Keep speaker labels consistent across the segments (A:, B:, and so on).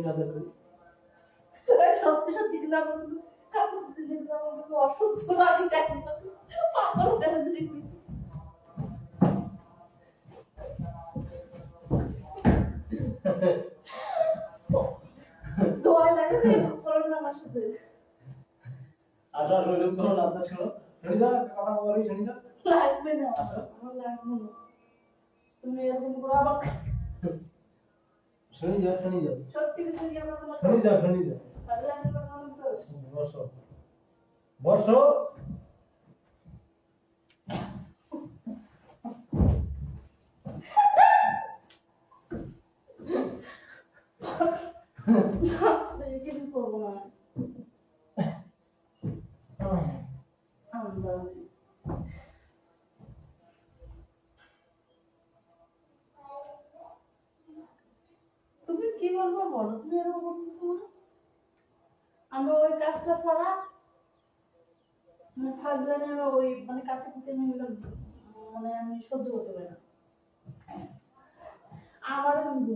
A: না দেখো
B: সত্যি সত্যি কিন্তু আমার কাপড় দিলে আমার অসুস্থ আমি দেখি পাগল কেন যদি দোয়া লাগে করোনা আমার সাথে
A: আচ্ছা রইল করো না আপনার শুনো শুনি যা কথা বলি শুনি যা
B: লাগবে না আমার লাগবে না তুমি এরকম করে আবার
A: শুনি যা
B: সত্যি কিছু কি আমরা তোমার
A: শুনি যা
B: তাহলে আমি তোমার তো
A: বসো বসো
B: কিছু করবো না তুমি কি বলবো বলো তুমি এরকম করতেছো না আমরা ওই কাজটা ছাড়া থাকলে না ওই মানে কাছে কুটে মিলে মানে আমি সহ্য করতে পারি না আমার কিন্তু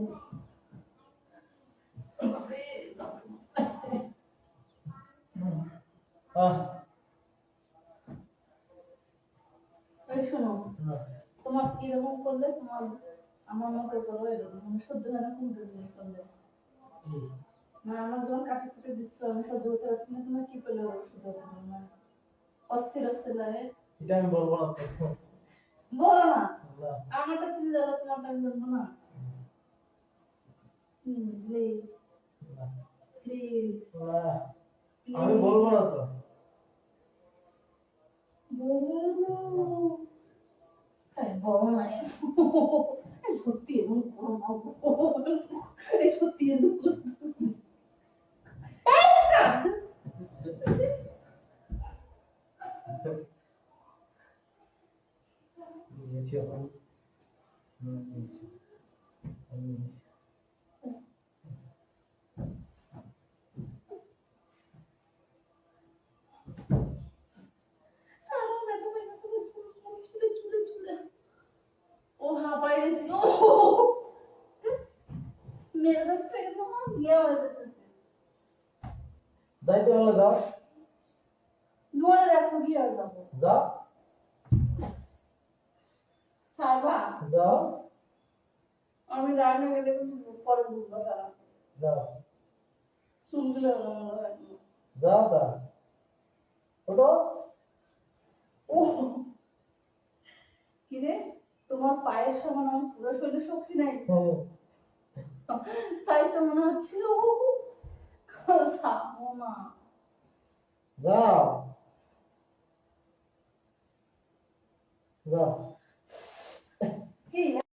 B: শোনো তোমার কিরকম করলে তোমার আমার মতো করো এরকম মানে সহ্য হয় না কোন জিনিস করলে না আমার যখন কাটি কুটে দিচ্ছ আমি সহ্য করতে পারছি না তোমার কি করলে সহ্য করতে পারবো না অস্থির লাগে
A: এটা আমি বলবো না
B: বলো না আমারটা তুমি জানো তোমারটা আমি জানবো না প্লিজ প্লিজ
A: আমি বলবো না তো
B: বলো না সত্যি এমন সত্যি এমন ও হ্যাঁ বাইরে মেরে যাচ্ছে তোমার বিয়ে হয়ে যাচ্ছে
A: যাইতে হলে দাও
B: দুয়ারে রাখছো কি আর যাবো
A: দাও
B: সাইবা
A: দাও
B: আমি রান্না গেলে কিন্তু পরে বুঝবো তারা
A: দাও
B: চুলগুলো
A: দাও দাও ওটো
B: ও কি রে তোমার পায়ের সমান আমার পুরো শরীরে শক্তি নাই তাই তো মনে হচ্ছে ও সামো না
A: যাও যাও